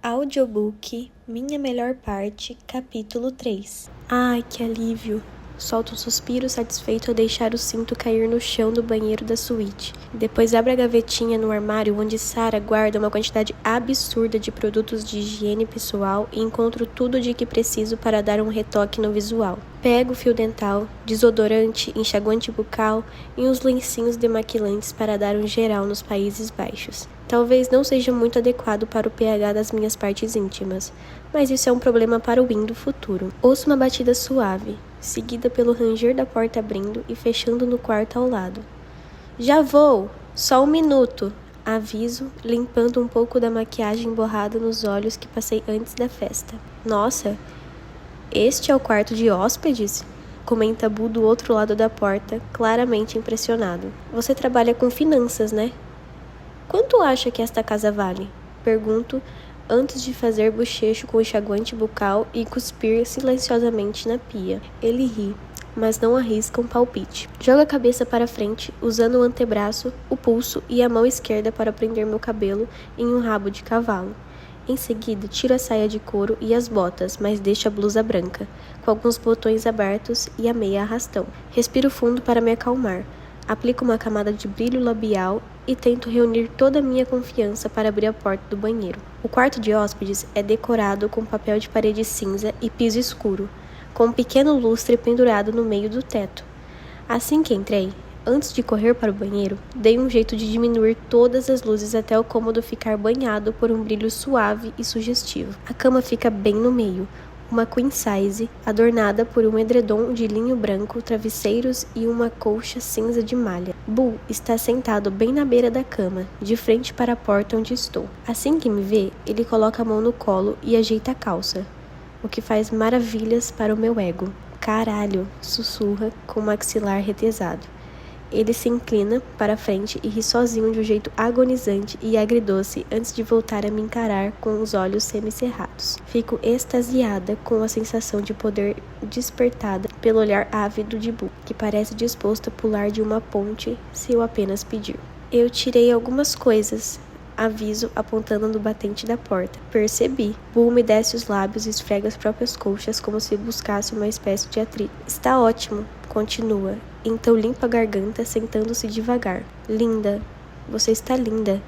Audiobook Minha Melhor Parte, capítulo 3. Ai, que alívio! Solto um suspiro satisfeito ao deixar o cinto cair no chão do banheiro da suíte. Depois abro a gavetinha no armário onde Sarah guarda uma quantidade absurda de produtos de higiene pessoal e encontro tudo de que preciso para dar um retoque no visual. Pego fio dental, desodorante, enxaguante bucal e uns lencinhos demaquilantes para dar um geral nos Países Baixos. Talvez não seja muito adequado para o pH das minhas partes íntimas, mas isso é um problema para o Win do futuro. Ouço uma batida suave, seguida pelo ranger da porta abrindo e fechando no quarto ao lado. Já vou! Só um minuto! Aviso, limpando um pouco da maquiagem borrada nos olhos que passei antes da festa. Nossa, este é o quarto de hóspedes? Comenta Bu do outro lado da porta, claramente impressionado. Você trabalha com finanças, né? Quanto acha que esta casa vale? Pergunto, antes de fazer bochecho com o enxaguante bucal e cuspir silenciosamente na pia. Ele ri, mas não arrisca um palpite. Joga a cabeça para frente, usando o antebraço, o pulso e a mão esquerda para prender meu cabelo em um rabo de cavalo. Em seguida, tiro a saia de couro e as botas, mas deixo a blusa branca, com alguns botões abertos e a meia arrastão. Respiro fundo para me acalmar. Aplico uma camada de brilho labial e tento reunir toda a minha confiança para abrir a porta do banheiro. O quarto de hóspedes é decorado com papel de parede cinza e piso escuro, com um pequeno lustre pendurado no meio do teto. Assim que entrei, antes de correr para o banheiro, dei um jeito de diminuir todas as luzes até o cômodo ficar banhado por um brilho suave e sugestivo. A cama fica bem no meio, uma queen size, adornada por um edredom de linho branco, travesseiros e uma colcha cinza de malha. Bu está sentado bem na beira da cama, de frente para a porta onde estou. Assim que me vê, ele coloca a mão no colo e ajeita a calça, o que faz maravilhas para o meu ego. Caralho, sussurra com o maxilar retesado. Ele se inclina para frente e ri sozinho de um jeito agonizante e agridoce antes de voltar a me encarar com os olhos semicerrados. Fico extasiada com a sensação de poder despertada pelo olhar ávido de Bu, que parece disposto a pular de uma ponte se eu apenas pedir. Eu tirei algumas coisas, aviso apontando no batente da porta. Percebi. Bu umedece os lábios e esfrega as próprias coxas como se buscasse uma espécie de atrito. Está ótimo, continua. Então limpa a garganta, sentando-se devagar. Linda, você está linda.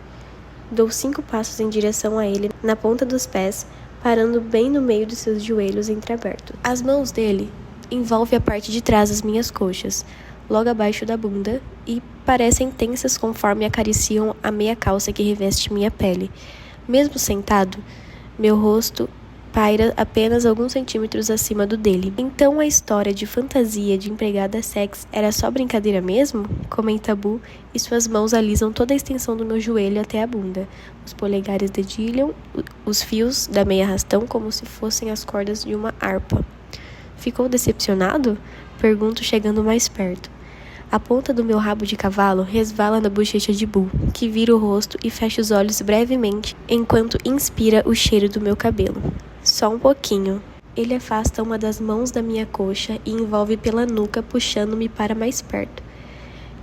Dou 5 passos em direção a ele, na ponta dos pés, parando bem no meio de seus joelhos entreabertos. As mãos dele envolvem a parte de trás das minhas coxas, logo abaixo da bunda, e parecem tensas conforme acariciam a meia calça que reveste minha pele. Mesmo sentado, meu rosto paira apenas alguns centímetros acima do dele. Então a história de fantasia de empregada sex era só brincadeira mesmo? Comenta Bu, e suas mãos alisam toda a extensão do meu joelho até a bunda. Os polegares dedilham os fios da meia arrastão como se fossem as cordas de uma harpa. Ficou decepcionado? Pergunto chegando mais perto. A ponta do meu rabo de cavalo resvala na bochecha de Bu, que vira o rosto e fecha os olhos brevemente enquanto inspira o cheiro do meu cabelo. Só um pouquinho. Ele afasta uma das mãos da minha coxa e envolve pela nuca, puxando-me para mais perto.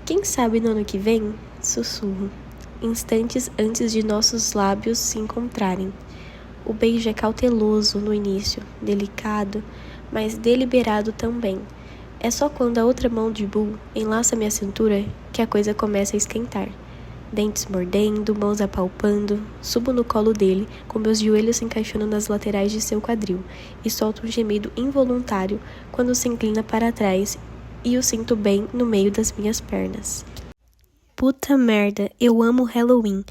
Quem sabe no ano que vem? Sussurro, instantes antes de nossos lábios se encontrarem. O beijo é cauteloso no início, delicado, mas deliberado também. É só quando a outra mão de Bu enlaça minha cintura que a coisa começa a esquentar. Dentes mordendo, mãos apalpando, subo no colo dele, com meus joelhos se encaixando nas laterais de seu quadril, e solto um gemido involuntário quando se inclina para trás e o sinto bem no meio das minhas pernas. Puta merda, eu amo Halloween.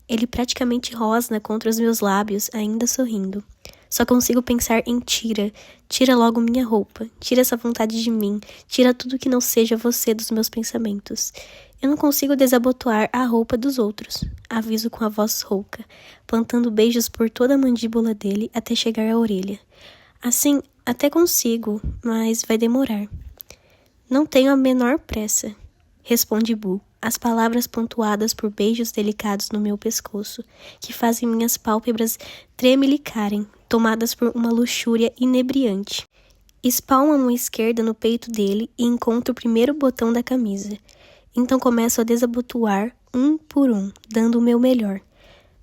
Ele praticamente rosna contra os meus lábios, ainda sorrindo. Só consigo pensar em tira logo minha roupa, tira essa vontade de mim, tira tudo que não seja você dos meus pensamentos. Eu não consigo desabotoar a roupa dos outros, aviso com a voz rouca, plantando beijos por toda a mandíbula dele até chegar à orelha. Assim, até consigo, mas vai demorar. Não tenho a menor pressa, responde Bu, as palavras pontuadas por beijos delicados no meu pescoço, que fazem minhas pálpebras tremelicarem, tomadas por uma luxúria inebriante. Espalmo a mão esquerda no peito dele e encontro o primeiro botão da camisa. Então começo a desabotoar um por um, dando o meu melhor.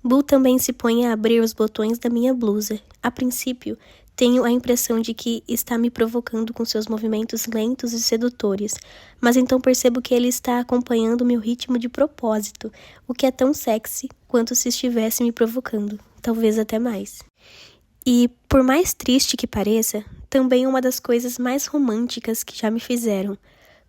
Bu também se põe a abrir os botões da minha blusa. A princípio, tenho a impressão de que está me provocando com seus movimentos lentos e sedutores, mas então percebo que ele está acompanhando meu ritmo de propósito, o que é tão sexy quanto se estivesse me provocando, talvez até mais. E, por mais triste que pareça, também é uma das coisas mais românticas que já me fizeram.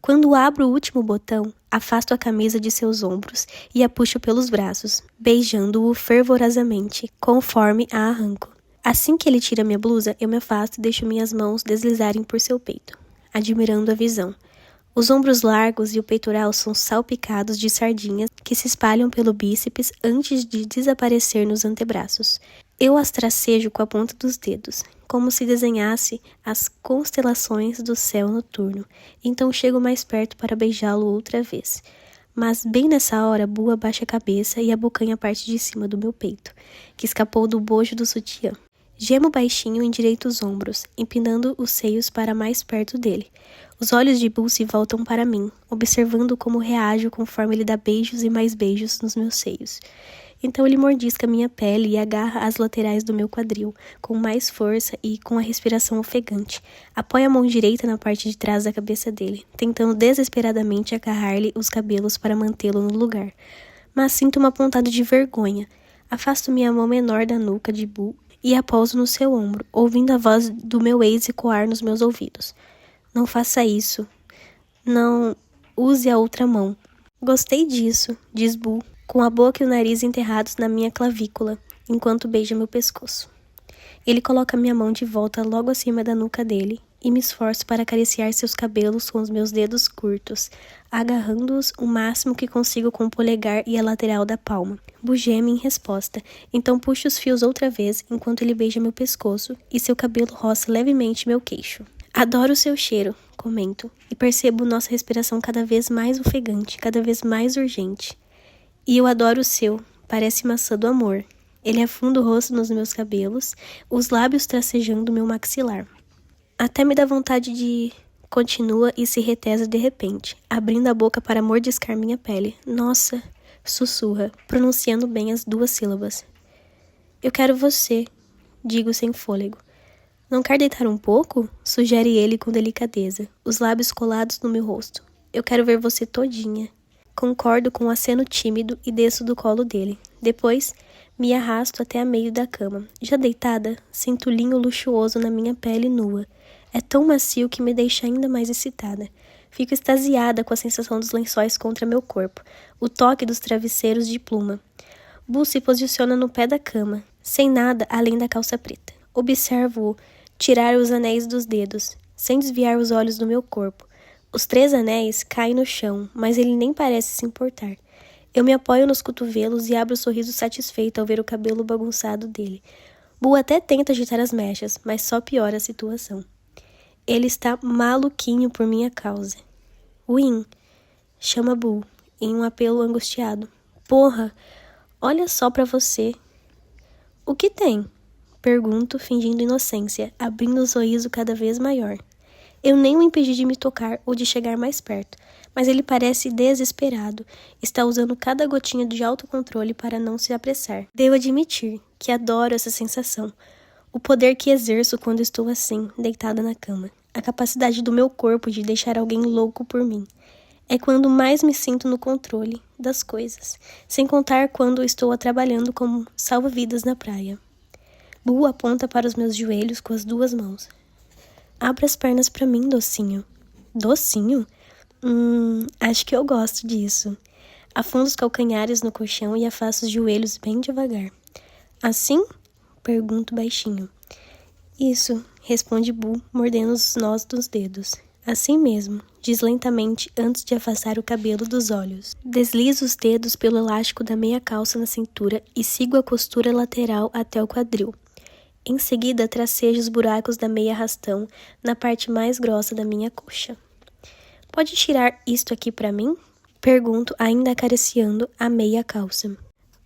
Quando abro o último botão, afasto a camisa de seus ombros e a puxo pelos braços, beijando-o fervorosamente, conforme a arranco. Assim que ele tira minha blusa, eu me afasto e deixo minhas mãos deslizarem por seu peito, admirando a visão. Os ombros largos e o peitoral são salpicados de sardinhas que se espalham pelo bíceps antes de desaparecer nos antebraços. Eu as tracejo com a ponta dos dedos, como se desenhasse as constelações do céu noturno. Então chego mais perto para beijá-lo outra vez. Mas bem nessa hora, Bu abaixa a cabeça e abocanha a parte de cima do meu peito, que escapou do bojo do sutiã. Gemo baixinho e endireito os ombros, empinando os seios para mais perto dele. Os olhos de Bu se voltam para mim, observando como reajo conforme ele dá beijos e mais beijos nos meus seios. Então ele mordisca minha pele e agarra as laterais do meu quadril, com mais força e com a respiração ofegante. Apoia a mão direita na parte de trás da cabeça dele, tentando desesperadamente agarrar-lhe os cabelos para mantê-lo no lugar. Mas sinto uma pontada de vergonha. Afasto minha mão menor da nuca de Bu e a pouso no seu ombro, ouvindo a voz do meu ex ecoar nos meus ouvidos. Não faça isso. Não use a outra mão. Gostei disso, diz Bu, com a boca e o nariz enterrados na minha clavícula, enquanto beija meu pescoço. Ele coloca minha mão de volta logo acima da nuca dele e me esforço para acariciar seus cabelos com os meus dedos curtos, agarrando-os o máximo que consigo com o polegar e a lateral da palma. Bu geme em resposta, então puxo os fios outra vez enquanto ele beija meu pescoço e seu cabelo roça levemente meu queixo. Adoro o seu cheiro, comento, e percebo nossa respiração cada vez mais ofegante, cada vez mais urgente. E eu adoro o seu, parece maçã do amor. Ele afunda o rosto nos meus cabelos, os lábios tracejando meu maxilar. Até me dá vontade de... Continua e se retesa de repente, abrindo a boca para mordiscar minha pele. Nossa, sussurra, pronunciando bem as 2 sílabas. Eu quero você, digo sem fôlego. Não quer deitar um pouco? Sugere ele com delicadeza, os lábios colados no meu rosto. Eu quero ver você todinha. Concordo com um aceno tímido e desço do colo dele. Depois, me arrasto até a meio da cama. Já deitada, sinto o linho luxuoso na minha pele nua. É tão macio que me deixa ainda mais excitada. Fico extasiada com a sensação dos lençóis contra meu corpo, o toque dos travesseiros de pluma. Bu se posiciona no pé da cama, sem nada além da calça preta. Observo-o tirar os anéis dos dedos, sem desviar os olhos do meu corpo. Os 3 anéis caem no chão, mas ele nem parece se importar. Eu me apoio nos cotovelos e abro um sorriso satisfeito ao ver o cabelo bagunçado dele. Bu até tenta agitar as mechas, mas só piora a situação. Ele está maluquinho por minha causa. Win, chama Bu, em um apelo angustiado. Porra, olha só pra você. O que tem? Pergunto, fingindo inocência, abrindo o sorriso cada vez maior. Eu nem o impedi de me tocar ou de chegar mais perto, mas ele parece desesperado. Está usando cada gotinha de autocontrole para não se apressar. Devo admitir que adoro essa sensação. O poder que exerço quando estou assim, deitada na cama. A capacidade do meu corpo de deixar alguém louco por mim. É quando mais me sinto no controle das coisas, sem contar quando estou trabalhando como salva-vidas na praia. Bu aponta para os meus joelhos com as 2 mãos. Abra as pernas pra mim, docinho. Docinho? Acho que eu gosto disso. Afundo os calcanhares no colchão e afasto os joelhos bem devagar. Assim? Pergunto baixinho. Isso, responde Bu, mordendo os nós dos dedos. Assim mesmo, diz lentamente antes de afastar o cabelo dos olhos. Deslizo os dedos pelo elástico da meia calça na cintura e sigo a costura lateral até o quadril. Em seguida, tracejo os buracos da meia arrastão na parte mais grossa da minha coxa. Pode tirar isto aqui pra mim? Pergunto, ainda acariciando a meia calça.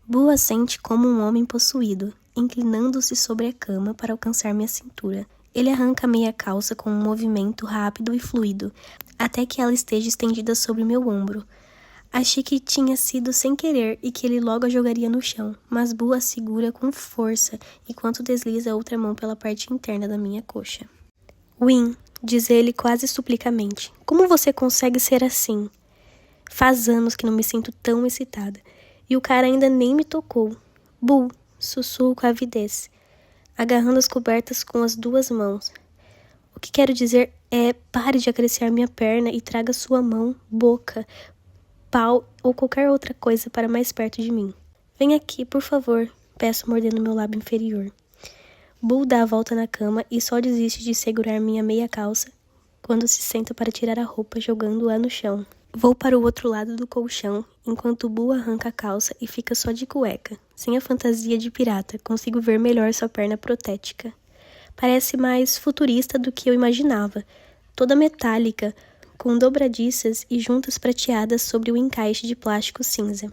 Bu assente como um homem possuído, inclinando-se sobre a cama para alcançar minha cintura. Ele arranca a meia calça com um movimento rápido e fluido, até que ela esteja estendida sobre meu ombro. Achei que tinha sido sem querer e que ele logo a jogaria no chão, mas Boo a segura com força enquanto desliza a outra mão pela parte interna da minha coxa. Win, diz ele quase suplicamente, como você consegue ser assim? Faz anos que não me sinto tão excitada, e o cara ainda nem me tocou. Boo, sussurro com avidez, agarrando as cobertas com as 2 mãos. O que quero dizer é, pare de acariciar minha perna e traga sua mão, boca, pau ou qualquer outra coisa para mais perto de mim. Vem aqui, por favor, peço mordendo meu lábio inferior. Boo dá a volta na cama e só desiste de segurar minha meia calça quando se senta para tirar a roupa jogando-a no chão. Vou para o outro lado do colchão, enquanto Boo arranca a calça e fica só de cueca. Sem a fantasia de pirata, consigo ver melhor sua perna protética. Parece mais futurista do que eu imaginava, toda metálica, com dobradiças e juntas prateadas sobre o encaixe de plástico cinza.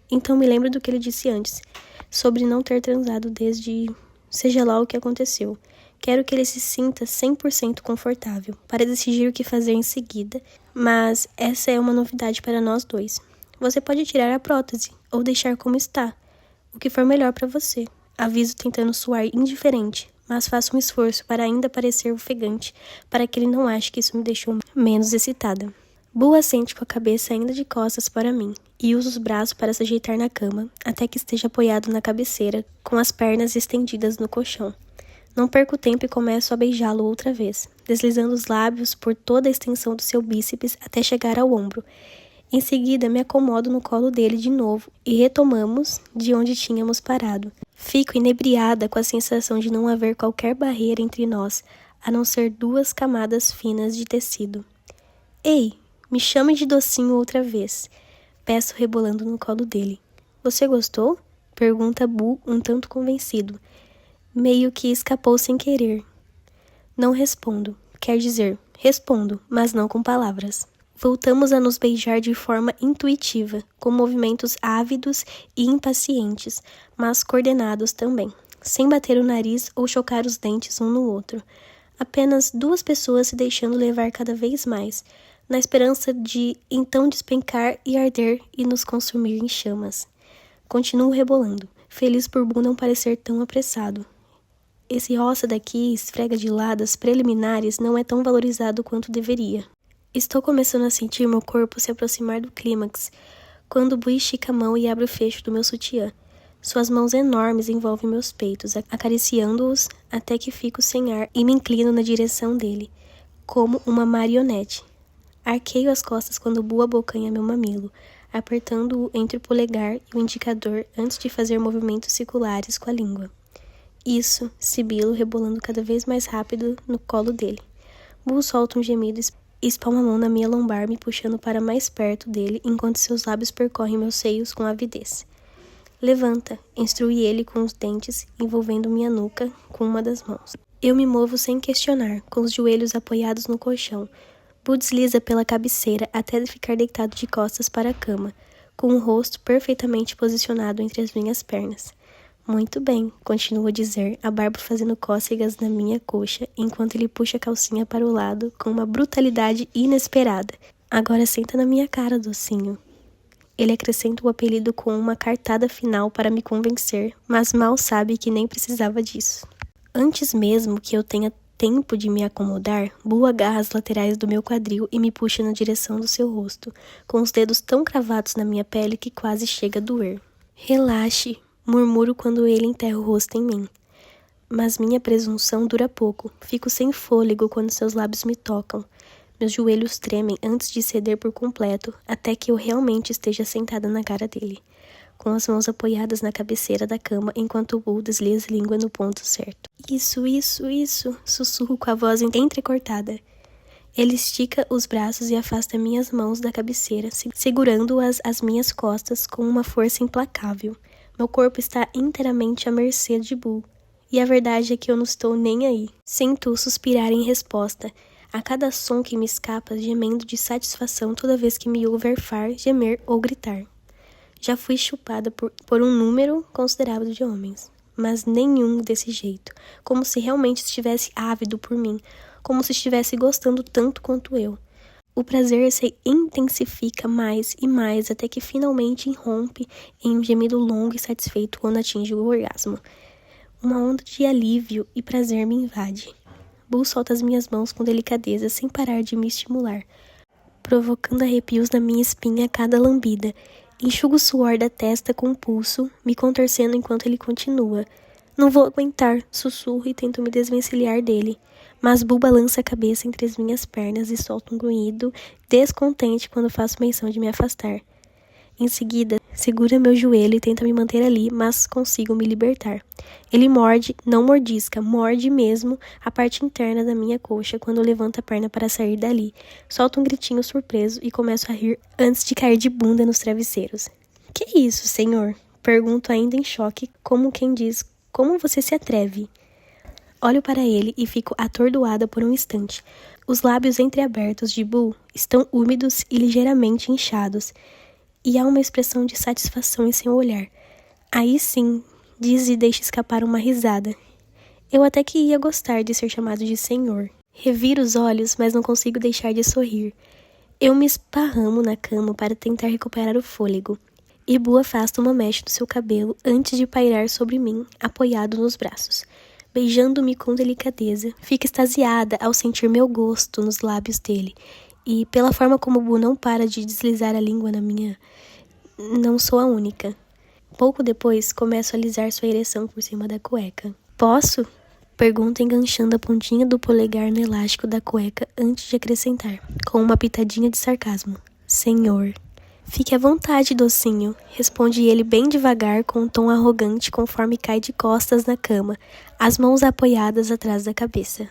Então me lembro do que ele disse antes, sobre não ter transado desde... seja lá o que aconteceu. Quero que ele se sinta 100% confortável, para decidir o que fazer em seguida, mas essa é uma novidade para nós dois. Você pode tirar a prótese, ou deixar como está, o que for melhor para você. Aviso tentando soar indiferente, mas faço um esforço para ainda parecer ofegante, para que ele não ache que isso me deixou menos excitada. Boo assente com a cabeça ainda de costas para mim, e usa os braços para se ajeitar na cama, até que esteja apoiado na cabeceira, com as pernas estendidas no colchão. Não perco tempo e começo a beijá-lo outra vez, deslizando os lábios por toda a extensão do seu bíceps até chegar ao ombro. Em seguida, me acomodo no colo dele de novo e retomamos de onde tínhamos parado. Fico inebriada com a sensação de não haver qualquer barreira entre nós, a não ser 2 camadas finas de tecido. Ei, me chame de docinho outra vez, peço rebolando no colo dele. Você gostou? Pergunta Boo um tanto convencido. Meio que escapou sem querer. Não respondo. Quer dizer, respondo, mas não com palavras. Voltamos a nos beijar de forma intuitiva, com movimentos ávidos e impacientes, mas coordenados também, sem bater o nariz ou chocar os dentes um no outro. Apenas 2 pessoas se deixando levar cada vez mais, na esperança de então despencar e arder e nos consumir em chamas. Continuo rebolando, feliz por Boo não parecer tão apressado. Esse roça daqui, esfrega de lado, as preliminares, não é tão valorizado quanto deveria. Estou começando a sentir meu corpo se aproximar do clímax, quando Boo estica a mão e abre o fecho do meu sutiã. Suas mãos enormes envolvem meus peitos, acariciando-os até que fico sem ar e me inclino na direção dele, como uma marionete. Arqueio as costas quando Boo abocanha meu mamilo, apertando-o entre o polegar e o indicador antes de fazer movimentos circulares com a língua. Isso, sibilo rebolando cada vez mais rápido no colo dele. Boo solta um gemido e espalma a mão na minha lombar, me puxando para mais perto dele enquanto seus lábios percorrem meus seios com avidez. Levanta, instrui ele com os dentes, envolvendo minha nuca com uma das mãos. Eu me movo sem questionar, com os joelhos apoiados no colchão. Boo desliza pela cabeceira até ficar deitado de costas para a cama, com o rosto perfeitamente posicionado entre as minhas pernas. Muito bem, continuo a dizer, a barba fazendo cócegas na minha coxa, enquanto ele puxa a calcinha para o lado com uma brutalidade inesperada. Agora senta na minha cara, docinho. Ele acrescenta o apelido com uma cartada final para me convencer, mas mal sabe que nem precisava disso. Antes mesmo que eu tenha tempo de me acomodar, Boo agarra as laterais do meu quadril e me puxa na direção do seu rosto, com os dedos tão cravados na minha pele que quase chega a doer. Relaxe, murmuro quando ele enterra o rosto em mim. Mas minha presunção dura pouco. Fico sem fôlego quando seus lábios me tocam. Meus joelhos tremem antes de ceder por completo, até que eu realmente esteja sentada na cara dele, com as mãos apoiadas na cabeceira da cama, enquanto o Boo desliza a língua no ponto certo. Isso, sussurro com a voz entrecortada. Ele estica os braços e afasta minhas mãos da cabeceira, segurando-as às minhas costas com uma força implacável. Meu corpo está inteiramente à mercê de Boo. E a verdade é que eu não estou nem aí. Sinto-o suspirar em resposta, a cada som que me escapa, gemendo de satisfação toda vez que me ouve arfar, gemer ou gritar. Já fui chupada por um número considerável de homens, mas nenhum desse jeito, como se realmente estivesse ávido por mim, como se estivesse gostando tanto quanto eu. O prazer se intensifica mais e mais até que finalmente irrompe em um gemido longo e satisfeito quando atinge o orgasmo. Uma onda de alívio e prazer me invade. Boo solta as minhas mãos com delicadeza sem parar de me estimular, provocando arrepios na minha espinha a cada lambida. Enxugo o suor da testa com o pulso, me contorcendo enquanto ele continua. Não vou aguentar, sussurro e tento me desvencilhar dele. Mas Boo balança a cabeça entre as minhas pernas e solta um grunhido descontente quando faço menção de me afastar. Em seguida, segura meu joelho e tenta me manter ali, mas consigo me libertar. Ele morde, não mordisca, morde mesmo a parte interna da minha coxa quando levanta a perna para sair dali. Solto um gritinho surpreso e começo a rir antes de cair de bunda nos travesseiros. Que é isso, senhor? Pergunto ainda em choque, como quem diz, como você se atreve? Olho para ele e fico atordoada por um instante. Os lábios entreabertos de Boo estão úmidos e ligeiramente inchados. E há uma expressão de satisfação em seu olhar. Aí sim, diz e deixa escapar uma risada. Eu até que ia gostar de ser chamado de senhor. Reviro os olhos, mas não consigo deixar de sorrir. Eu me esparramo na cama para tentar recuperar o fôlego. E Boo afasta uma mecha do seu cabelo antes de pairar sobre mim, apoiado nos braços. Beijando-me com delicadeza, fico extasiada ao sentir meu gosto nos lábios dele. E pela forma como Boo não para de deslizar a língua na minha... Não sou a única. Pouco depois, começo a alisar sua ereção por cima da cueca. Posso? Pergunta enganchando a pontinha do polegar no elástico da cueca antes de acrescentar, com uma pitadinha de sarcasmo. Senhor. Fique à vontade, docinho, responde ele bem devagar com um tom arrogante conforme cai de costas na cama, as mãos apoiadas atrás da cabeça.